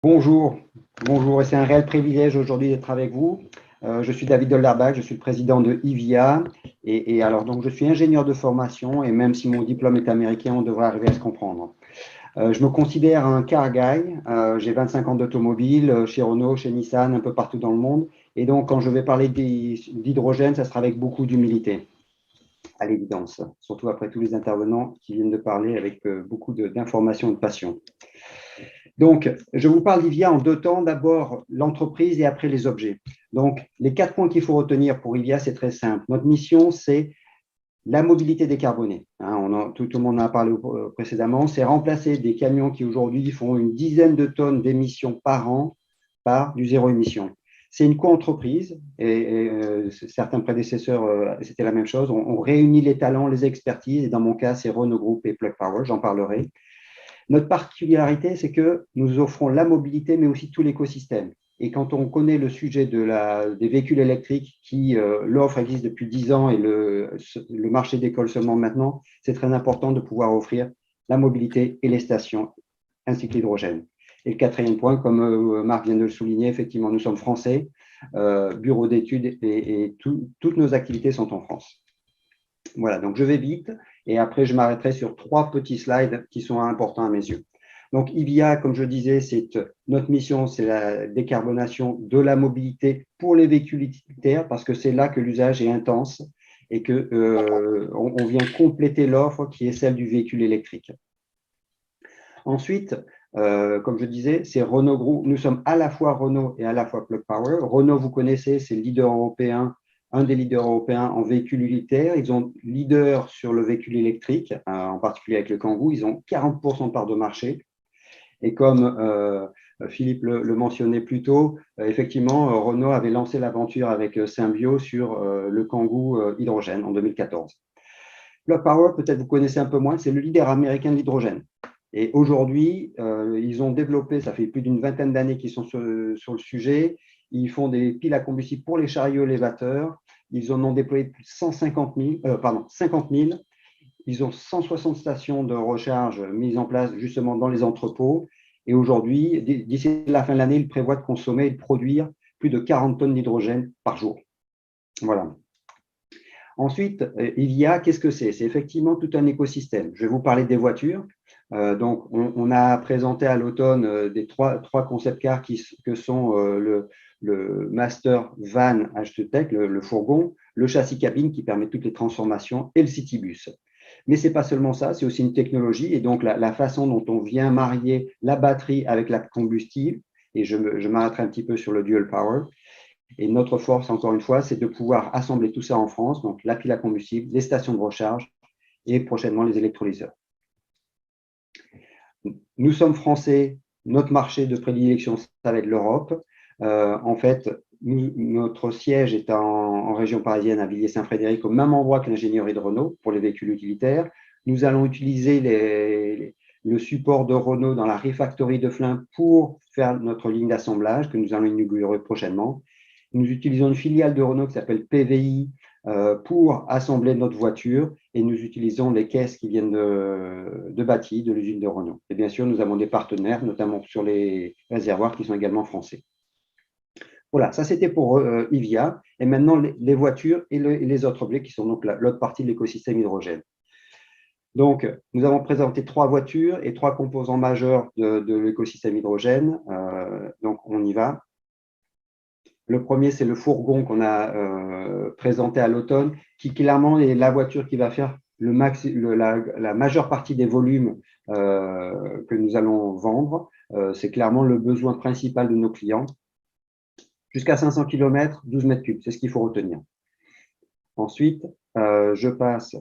Bonjour, bonjour, et c'est un réel privilège aujourd'hui d'être avec vous. Je suis David Dolderbach, je suis le président de IVIA, et alors donc je suis ingénieur de formation, et même si mon diplôme est américain, on devrait arriver à se comprendre. Je me considère un car guy, j'ai 25 ans d'automobile chez Renault, chez Nissan, un peu partout dans le monde, et donc quand je vais parler d'hydrogène, ça sera avec beaucoup d'humilité, à l'évidence, surtout après tous les intervenants qui viennent de parler avec beaucoup d'informations et de passion. Donc, je vous parle d'IVIA en deux temps. D'abord, l'entreprise et après les objets. Donc, les 4 points qu'il faut retenir pour IVIA, c'est très simple. Notre mission, c'est la mobilité décarbonée. Tout le monde en a parlé précédemment. C'est remplacer des camions qui aujourd'hui font une dizaine de tonnes d'émissions par an par du zéro émission. C'est une co-entreprise et certains prédécesseurs, c'était la même chose. On réunit les talents, les expertises. Et dans mon cas, c'est Renault Group et Plug Power. J'en parlerai. Notre particularité, c'est que nous offrons la mobilité, mais aussi tout l'écosystème. Et quand on connaît le sujet des véhicules électriques, l'offre existe depuis 10 ans et le marché décolle seulement maintenant, c'est très important de pouvoir offrir la mobilité et les stations, ainsi que l'hydrogène. Et le quatrième point, comme Marc vient de le souligner, effectivement, nous sommes français, bureau d'études et toutes nos activités sont en France. Voilà, donc je vais vite et après je m'arrêterai sur 3 petits slides qui sont importants à mes yeux. Donc IVIA, comme je disais, notre mission, c'est la décarbonation de la mobilité pour les véhicules utilitaires parce que c'est là que l'usage est intense et qu'on vient compléter l'offre qui est celle du véhicule électrique. Ensuite, comme je disais, c'est Renault Group. Nous sommes à la fois Renault et à la fois Plug Power. Renault, vous connaissez, c'est le leader européen, un des leaders européens en véhicules utilitaires. Ils ont leader sur le véhicule électrique, en particulier avec le Kangoo. Ils ont 40% de part de marché. Et comme Philippe le mentionnait plus tôt, effectivement, Renault avait lancé l'aventure avec Symbio sur le Kangoo hydrogène en 2014. Plug Power, peut-être vous connaissez un peu moins, c'est le leader américain de l'hydrogène. Et aujourd'hui, ils ont développé, ça fait plus d'une vingtaine d'années qu'ils sont sur le sujet, ils font des piles à combustible pour les chariots élévateurs, ils en ont déployé plus de 50 000, ils ont 160 stations de recharge mises en place justement dans les entrepôts, et aujourd'hui, d'ici la fin de l'année, ils prévoient de consommer et de produire plus de 40 tonnes d'hydrogène par jour. Voilà. Ensuite, IVIA, qu'est-ce que c'est? C'est effectivement tout un écosystème. Je vais vous parler des voitures. Donc, on a présenté à l'automne des trois concept cars que sont le Master Van HTTech, le fourgon, le châssis cabine qui permet toutes les transformations et le Citybus. Mais ce n'est pas seulement ça, c'est aussi une technologie et donc la façon dont on vient marier la batterie avec la combustible, et je m'arrêterai un petit peu sur le dual power. Et notre force, encore une fois, c'est de pouvoir assembler tout ça en France, donc la pile à combustible, les stations de recharge et prochainement les électrolyseurs. Nous sommes français, notre marché de prédilection, ça va être l'Europe. En fait, notre siège est en région parisienne, à Villiers-Saint-Frédéric, au même endroit que l'ingénierie de Renault pour les véhicules utilitaires. Nous allons utiliser le support de Renault dans la refactory de Flins pour faire notre ligne d'assemblage que nous allons inaugurer prochainement. Nous utilisons une filiale de Renault qui s'appelle PVI pour assembler notre voiture et nous utilisons les caisses qui viennent de Bâti, de l'usine de Renault. Et bien sûr, nous avons des partenaires, notamment sur les réservoirs qui sont également français. Voilà, ça c'était pour IVIA. Et maintenant, les voitures et les autres objets qui sont donc l'autre partie de l'écosystème hydrogène. Donc, nous avons présenté 3 voitures et 3 composants majeurs de l'écosystème hydrogène. Donc, on y va. Le premier, c'est le fourgon qu'on a présenté à l'automne, qui clairement est la voiture qui va faire la majeure partie des volumes que nous allons vendre. C'est clairement le besoin principal de nos clients. Jusqu'à 500 km, 12 mètres cubes, c'est ce qu'il faut retenir. Ensuite, je passe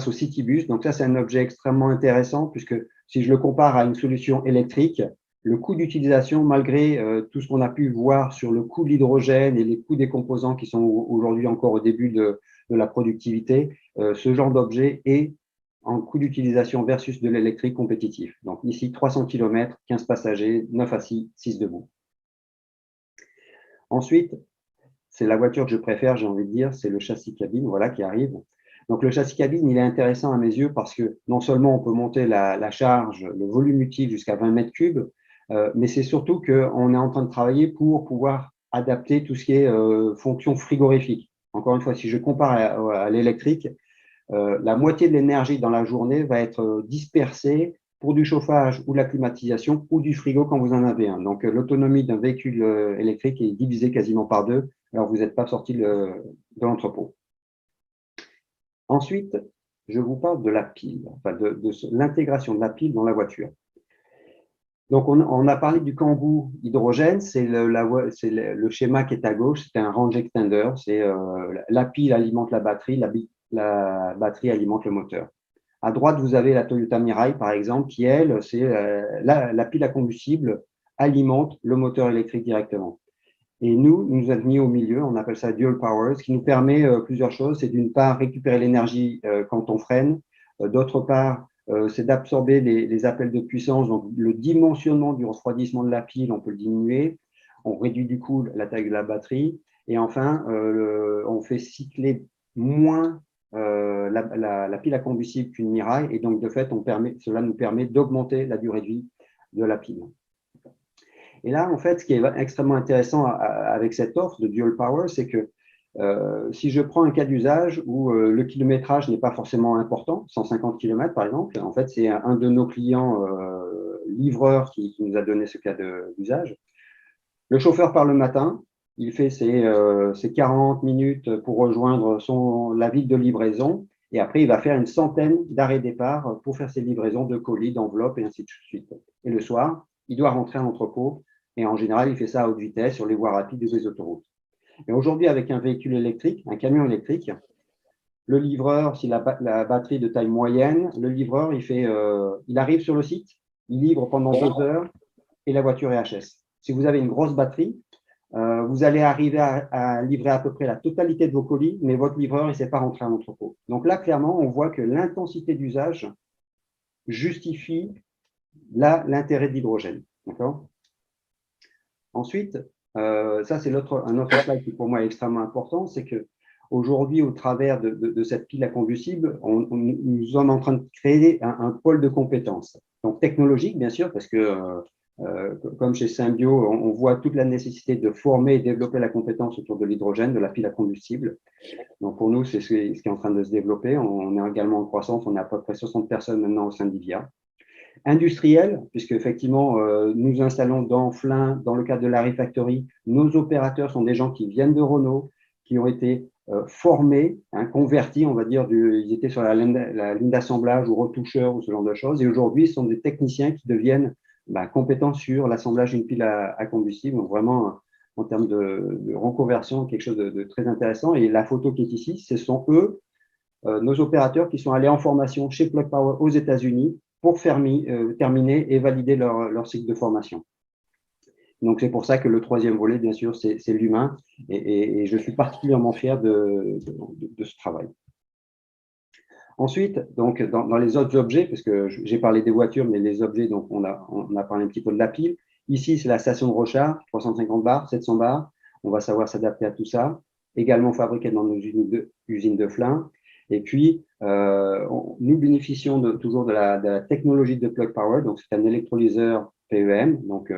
au Citybus. Donc ça, c'est un objet extrêmement intéressant puisque si je le compare à une solution électrique, le coût d'utilisation, malgré tout ce qu'on a pu voir sur le coût de l'hydrogène et les coûts des composants qui sont aujourd'hui encore au début de la productivité, ce genre d'objet est en coût d'utilisation versus de l'électrique compétitif. Donc ici, 300 km, 15 passagers, 9 assis, 6 debout. Ensuite, c'est la voiture que je préfère, j'ai envie de dire, c'est le châssis cabine, voilà, qui arrive. Donc, le châssis cabine, il est intéressant à mes yeux parce que non seulement on peut monter la charge, le volume utile jusqu'à 20 mètres cubes, Mais c'est surtout qu'on est en train de travailler pour pouvoir adapter tout ce qui est fonction frigorifique. Encore une fois, si je compare à l'électrique, la moitié de l'énergie dans la journée va être dispersée pour du chauffage ou de la climatisation ou du frigo quand vous en avez un. Donc, l'autonomie d'un véhicule électrique est divisée quasiment par deux, alors vous n'êtes pas sorti de l'entrepôt. Ensuite, je vous parle de la pile, enfin de l'intégration de la pile dans la voiture. Donc, on a parlé du Kangoo hydrogène, c'est le schéma qui est à gauche, c'est un range extender, c'est la pile alimente la batterie alimente le moteur. À droite, vous avez la Toyota Mirai, par exemple, qui, elle, c'est la pile à combustible alimente le moteur électrique directement. Et nous sommes mis au milieu, on appelle ça dual power, ce qui nous permet plusieurs choses. C'est d'une part récupérer l'énergie quand on freine, d'autre part, c'est d'absorber les appels de puissance, donc le dimensionnement du refroidissement de la pile, on peut le diminuer, on réduit du coup la taille de la batterie, et enfin, on fait cycler moins la pile à combustible qu'une Mirai, et donc de fait, cela nous permet d'augmenter la durée de vie de la pile. Et là, en fait, ce qui est extrêmement intéressant avec cette offre de Dual Power, c'est que si je prends un cas d'usage où le kilométrage n'est pas forcément important, 150 km par exemple, en fait, c'est un de nos clients livreurs qui nous a donné ce cas d'usage. Le chauffeur part le matin, il fait ses 40 minutes pour rejoindre la ville de livraison, et après, il va faire une centaine d'arrêts-départ pour faire ses livraisons de colis, d'enveloppes, et ainsi de suite. Et le soir, il doit rentrer à l'entrepôt, et en général, il fait ça à haute vitesse sur les voies rapides ou les autoroutes. Et aujourd'hui, avec un véhicule électrique, un camion électrique, le livreur, si la batterie de taille moyenne, le livreur, il arrive sur le site, il livre pendant 2 heures et la voiture est HS. Si vous avez une grosse batterie, vous allez arriver à livrer à peu près la totalité de vos colis, mais votre livreur, il ne sait pas rentrer à l'entrepôt. Donc là, clairement, on voit que l'intensité d'usage justifie l'intérêt de l'hydrogène. D'accord ? Ensuite, ça c'est un autre slide qui pour moi est extrêmement important, c'est que aujourd'hui, au travers de cette pile à combustible, nous sommes en train de créer un pôle de compétences. Donc technologique, bien sûr, parce que comme chez Symbio, on voit toute la nécessité de former et développer la compétence autour de l'hydrogène, de la pile à combustible. Donc pour nous, c'est ce qui est en train de se développer. On est également en croissance, on est à peu près 60 personnes maintenant au sein d'IVIA. Industriel, puisque effectivement, nous installons dans Flins, dans le cadre de la Refactory, nos opérateurs sont des gens qui viennent de Renault, qui ont été formés, convertis, on va dire, ils étaient sur la ligne d'assemblage ou retoucheurs ou ce genre de choses, et aujourd'hui, ce sont des techniciens qui deviennent compétents sur l'assemblage d'une pile à combustible, donc vraiment, en termes de reconversion, quelque chose de très intéressant. Et la photo qui est ici, ce sont eux, nos opérateurs qui sont allés en formation chez Plug Power aux États-Unis pour terminer et valider leur cycle de formation. Donc, c'est pour ça que le troisième volet, bien sûr, c'est l'humain, et je suis particulièrement fier de ce travail. Ensuite, donc, dans les autres objets, parce que j'ai parlé des voitures, mais les objets, donc on a parlé un petit peu de la pile. Ici, c'est la station de recharge, 350 bars, 700 bars. On va savoir s'adapter à tout ça. Également fabriqué dans nos usines de Flins. Et puis, nous bénéficions toujours de la technologie de Plug Power. Donc, c'est un électrolyseur PEM, donc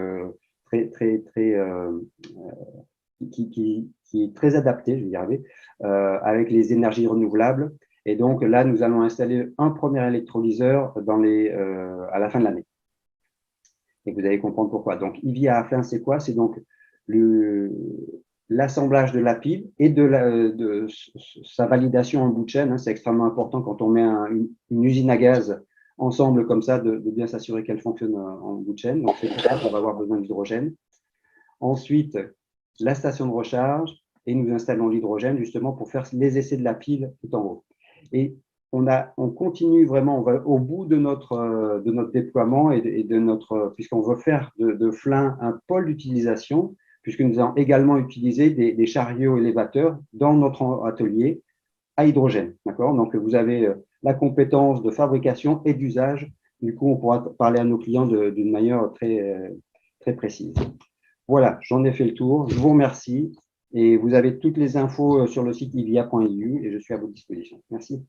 qui est très adapté, je vais y arriver, avec les énergies renouvelables. Et donc là, nous allons installer un premier électrolyseur à la fin de l'année. Et vous allez comprendre pourquoi. Donc, IVIA à Flins, c'est quoi? C'est donc l'assemblage de la pile et de sa validation en bout de chaîne. C'est extrêmement important quand on met une usine à gaz ensemble comme ça, de bien s'assurer qu'elle fonctionne en bout de chaîne. Donc, c'est pour ça qu'on va avoir besoin d'hydrogène. Ensuite, la station de recharge, et nous installons l'hydrogène justement pour faire les essais de la pile tout en haut. Et on continue vraiment, on va au bout de notre déploiement puisqu'on veut faire de Flins un pôle d'utilisation, puisque nous allons également utiliser des chariots élévateurs dans notre atelier à hydrogène. D'accord ? Donc, vous avez la compétence de fabrication et d'usage. Du coup, on pourra parler à nos clients d'une manière très, très précise. Voilà, j'en ai fait le tour. Je vous remercie. Et vous avez toutes les infos sur le site ivia.eu et je suis à votre disposition. Merci.